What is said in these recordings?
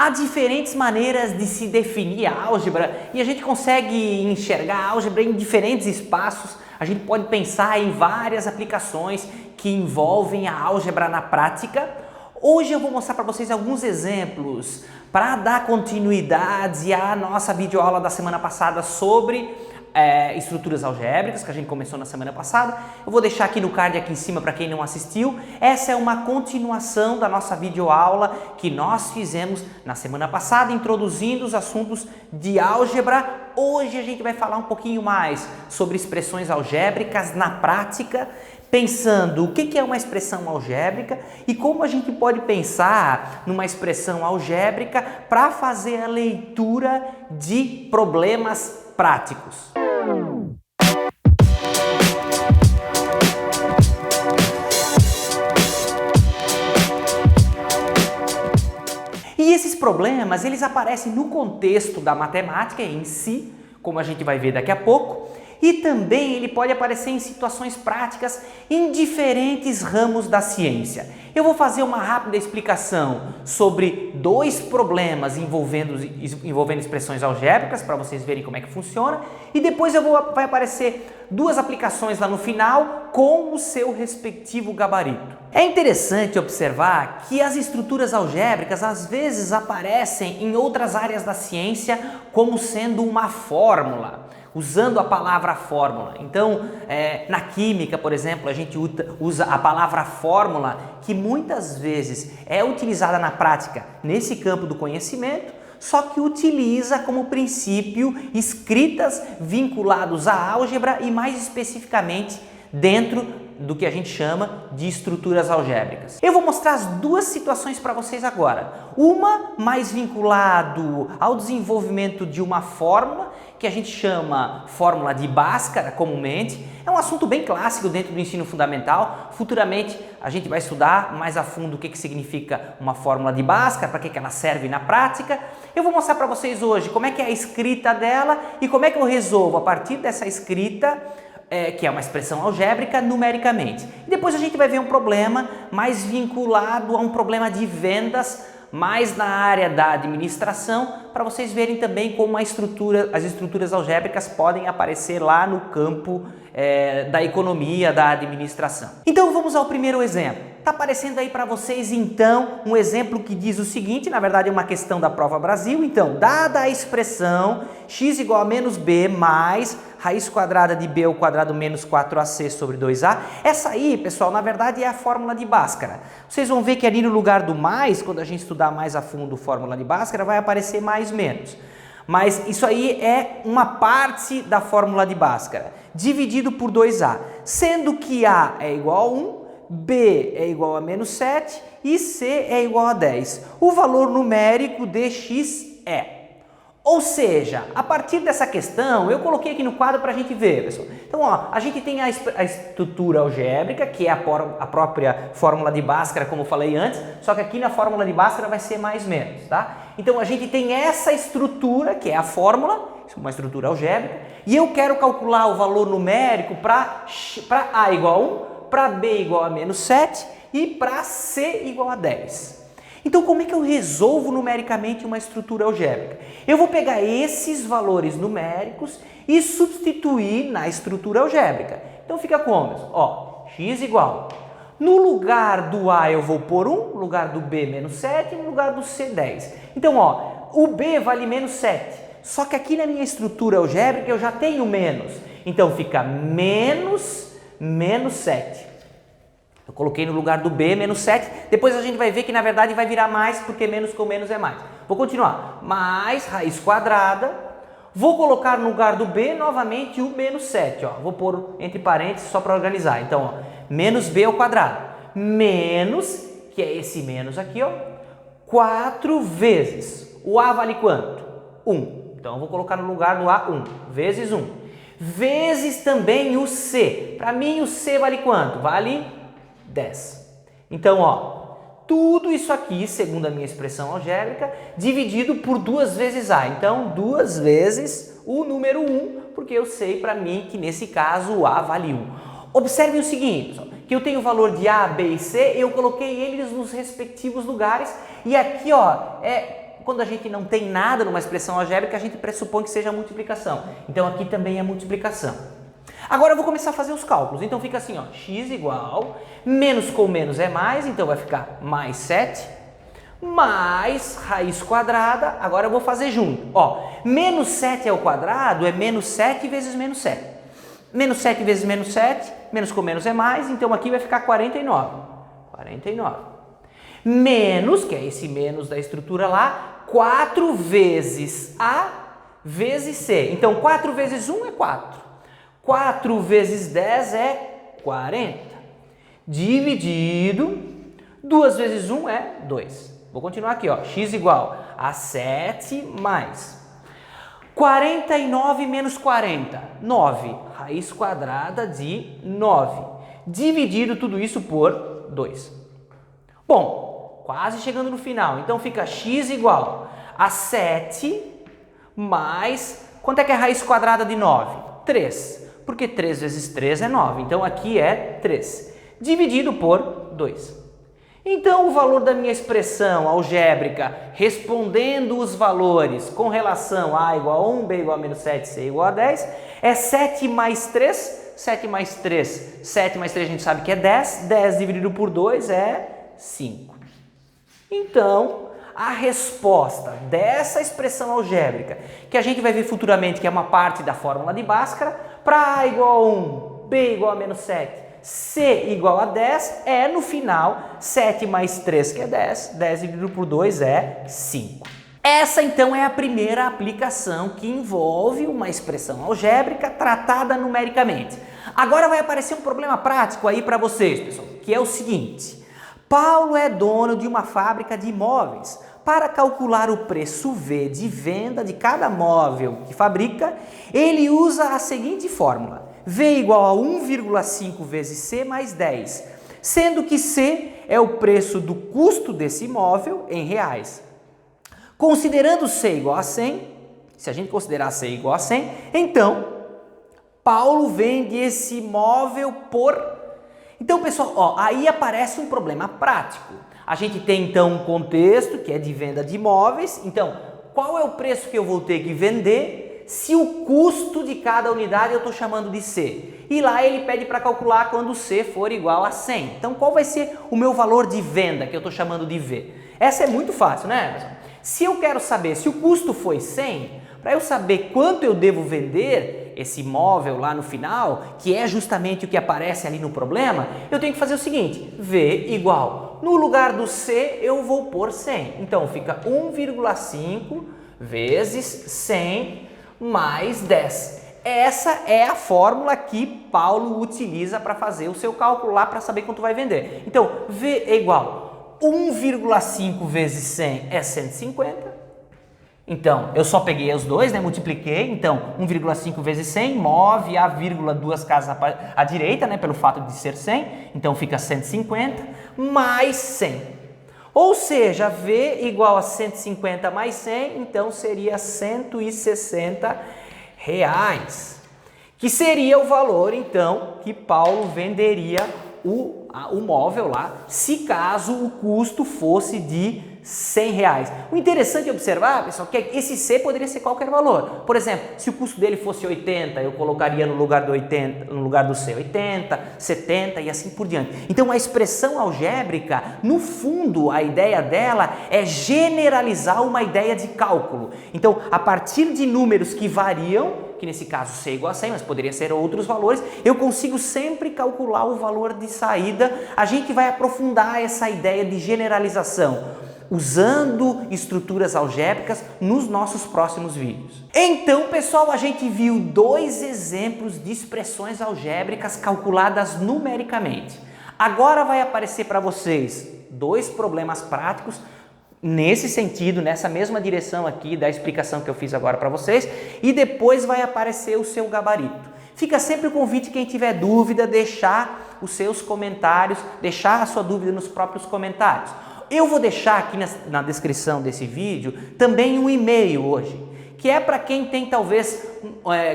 Há diferentes maneiras de se definir a álgebra e a gente consegue enxergar a álgebra em diferentes espaços. A gente pode pensar em várias aplicações que envolvem a álgebra na prática. Hoje eu vou mostrar para vocês alguns exemplos para dar continuidade à nossa videoaula da semana passada sobre estruturas algébricas, que a gente começou na semana passada. Eu vou deixar aqui no card aqui em cima para quem não assistiu. Essa é uma continuação da nossa videoaula que nós fizemos na semana passada, introduzindo os assuntos de álgebra. Hoje a gente vai falar um pouquinho mais sobre expressões algébricas na prática, pensando o que é uma expressão algébrica e como a gente pode pensar numa expressão algébrica para fazer a leitura de problemas práticos. E esses problemas, eles aparecem no contexto da matemática em si, como a gente vai ver daqui a pouco, e também ele pode aparecer em situações práticas em diferentes ramos da ciência. Eu vou fazer uma rápida explicação sobre dois problemas envolvendo expressões algébricas para vocês verem como é que funciona, e depois vai aparecer duas aplicações lá no final com o seu respectivo gabarito. É interessante observar que as estruturas algébricas às vezes aparecem em outras áreas da ciência como sendo uma fórmula, usando a palavra fórmula. Então, na química, por exemplo, a gente usa a palavra fórmula, que muitas vezes é utilizada na prática nesse campo do conhecimento, só que utiliza como princípio escritas vinculados à álgebra e mais especificamente dentro do que a gente chama de estruturas algébricas. Eu vou mostrar as duas situações para vocês agora. Uma mais vinculado ao desenvolvimento de uma fórmula, que a gente chama fórmula de Bhaskara comumente. É um assunto bem clássico dentro do ensino fundamental. Futuramente a gente vai estudar mais a fundo o que significa uma fórmula de Bhaskara, para que ela serve na prática. Eu vou mostrar para vocês hoje como é que é a escrita dela e como é que eu resolvo a partir dessa escrita, que é uma expressão algébrica, numericamente. E depois a gente vai ver um problema mais vinculado a um problema de vendas, mais na área da administração, para vocês verem também como as estruturas algébricas podem aparecer lá no campo da economia, da administração. Então vamos ao primeiro exemplo. Está aparecendo aí para vocês então um exemplo que diz o seguinte, na verdade é uma questão da Prova Brasil. Então, dada a expressão x igual a menos b mais raiz quadrada de b ao quadrado menos 4ac sobre 2a, essa aí, pessoal, na verdade é a fórmula de Bhaskara. Vocês vão ver que ali no lugar do mais, quando a gente estudar mais a fundo fórmula de Bhaskara, vai aparecer mais menos. Mas isso aí é uma parte da fórmula de Bhaskara, dividido por 2a, sendo que a é igual a 1, b é igual a menos 7 e c é igual a 10. O valor numérico de x é. Ou seja, a partir dessa questão, eu coloquei aqui no quadro para a gente ver, pessoal. Então, ó, a gente tem a estrutura algébrica, que é a própria fórmula de Bhaskara, como eu falei antes, só que aqui na fórmula de Bhaskara vai ser mais menos, tá? Então, a gente tem essa estrutura, que é a fórmula, uma estrutura algébrica, e eu quero calcular o valor numérico para a igual a 1, para b igual a menos 7 e para c igual a 10. Então, como é que eu resolvo numericamente uma estrutura algébrica? Eu vou pegar esses valores numéricos e substituir na estrutura algébrica. Então, fica como? Ó, x igual. No lugar do a eu vou pôr 1, no lugar do b menos 7 e no lugar do c 10. Então, ó, o b vale menos 7. Só que aqui na minha estrutura algébrica eu já tenho menos. Então, fica menos 7. Eu coloquei no lugar do b menos 7, depois a gente vai ver que na verdade vai virar mais, porque menos com menos é mais. Vou continuar, mais raiz quadrada, vou colocar no lugar do b novamente o menos 7, ó. Vou pôr entre parênteses só para organizar. Então, ó, menos b ao quadrado, menos, que é esse menos aqui, ó, 4 vezes, o a vale quanto? 1. Então, eu vou colocar no lugar do a 1, vezes 1. Vezes também o c. Para mim, o c vale quanto? Vale 10. Então, ó, tudo isso aqui, segundo a minha expressão algébrica, dividido por 2 vezes a. Então, 2 vezes o número 1, porque eu sei para mim que nesse caso o a vale 1. Observe o seguinte, que eu tenho o valor de a, b e c, eu coloquei eles nos respectivos lugares e aqui, ó, quando a gente não tem nada numa expressão algébrica, a gente pressupõe que seja multiplicação. Então aqui também é multiplicação. Agora eu vou começar a fazer os cálculos. Então fica assim, ó, x igual, menos com menos é mais, então vai ficar mais 7, mais raiz quadrada, agora eu vou fazer junto. Ó, menos 7 ao quadrado é menos 7 vezes menos 7. Menos 7 vezes menos 7, menos com menos é mais, então aqui vai ficar 49. 49. Menos, que é esse menos da estrutura lá, 4 vezes A vezes C. Então 4 vezes 1 é 4. 4 vezes 10 é 40. Dividido, 2 vezes 1 é 2. Vou continuar aqui, ó. X igual a 7 mais 49 menos 40, 9. Raiz quadrada de 9. Dividido tudo isso por 2. Bom, quase chegando no final. Então fica x igual a 7 mais... Quanto é que é a raiz quadrada de 9? 3. Porque 3 vezes 3 é 9. Então aqui é 3. Dividido por 2. Então o valor da minha expressão algébrica, respondendo os valores com relação a igual a 1, b igual a menos 7, c igual a 10, é 7 mais 3. 7 mais 3. 7 mais 3 a gente sabe que é 10. 10 dividido por 2 é 5. Então, a resposta dessa expressão algébrica, que a gente vai ver futuramente que é uma parte da fórmula de Bhaskara, para A igual a 1, B igual a menos 7, C igual a 10, é no final 7 mais 3, que é 10, 10 dividido por 2 é 5. Essa então é a primeira aplicação que envolve uma expressão algébrica tratada numericamente. Agora vai aparecer um problema prático aí para vocês, pessoal, que é o seguinte: Paulo é dono de uma fábrica de imóveis. Para calcular o preço V de venda de cada móvel que fabrica, ele usa a seguinte fórmula: V igual a 1,5 vezes C mais 10, sendo que C é o preço do custo desse imóvel em reais. Considerando C igual a 100, se a gente considerar C igual a 100, então Paulo vende esse imóvel por... Então, pessoal, ó, aí aparece um problema prático. A gente tem então um contexto que é de venda de imóveis. Então, qual é o preço que eu vou ter que vender se o custo de cada unidade eu estou chamando de C? E lá ele pede para calcular quando C for igual a 100. Então, qual vai ser o meu valor de venda que eu estou chamando de V? Essa é muito fácil, né, pessoal? Se eu quero saber se o custo foi 100, para eu saber quanto eu devo vender esse imóvel lá no final, que é justamente o que aparece ali no problema, eu tenho que fazer o seguinte: V igual, no lugar do C eu vou pôr 100. Então fica 1,5 vezes 100 mais 10. Essa é a fórmula que Paulo utiliza para fazer o seu cálculo lá para saber quanto vai vender. Então V é igual 1,5 vezes 100 é 150. Então, eu só peguei os dois, né? Multipliquei. Então, 1,5 vezes 100 move a vírgula duas casas à direita, né? Pelo fato de ser 100. Então, fica 150 mais 100. Ou seja, V igual a 150 mais 100, então seria 160 reais. Que seria o valor, então, que Paulo venderia o móvel lá, se caso o custo fosse de 100 reais. O interessante é observar, pessoal, que esse C poderia ser qualquer valor. Por exemplo, se o custo dele fosse 80, eu colocaria no lugar do 80, no lugar do C 80, 70 e assim por diante. Então a expressão algébrica, no fundo, a ideia dela é generalizar uma ideia de cálculo. Então, a partir de números que variam, que nesse caso C igual a 100, mas poderia ser outros valores, eu consigo sempre calcular o valor de saída. A gente vai aprofundar essa ideia de generalização usando estruturas algébricas nos nossos próximos vídeos. Então, pessoal, a gente viu dois exemplos de expressões algébricas calculadas numericamente. Agora vai aparecer para vocês dois problemas práticos nesse sentido, nessa mesma direção aqui da explicação que eu fiz agora para vocês, e depois vai aparecer o seu gabarito. Fica sempre o convite, quem tiver dúvida, deixar os seus comentários, deixar a sua dúvida nos próprios comentários. Eu vou deixar aqui na descrição desse vídeo também um e-mail hoje, que é para quem tem talvez,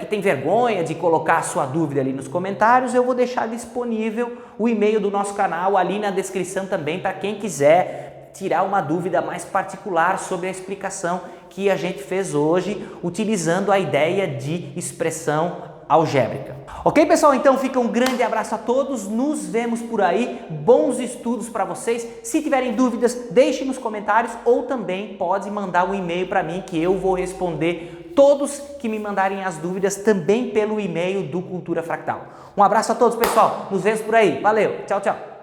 que tem vergonha de colocar a sua dúvida ali nos comentários. Eu vou deixar disponível o e-mail do nosso canal ali na descrição também para quem quiser tirar uma dúvida mais particular sobre a explicação que a gente fez hoje, utilizando a ideia de expressão algébrica. Ok, pessoal? Então fica um grande abraço a todos, nos vemos por aí, bons estudos para vocês. Se tiverem dúvidas, deixe nos comentários ou também pode mandar um e-mail para mim que eu vou responder todos que me mandarem as dúvidas também pelo e-mail do Cultura Fractal. Um abraço a todos, pessoal, nos vemos por aí, valeu, tchau, tchau!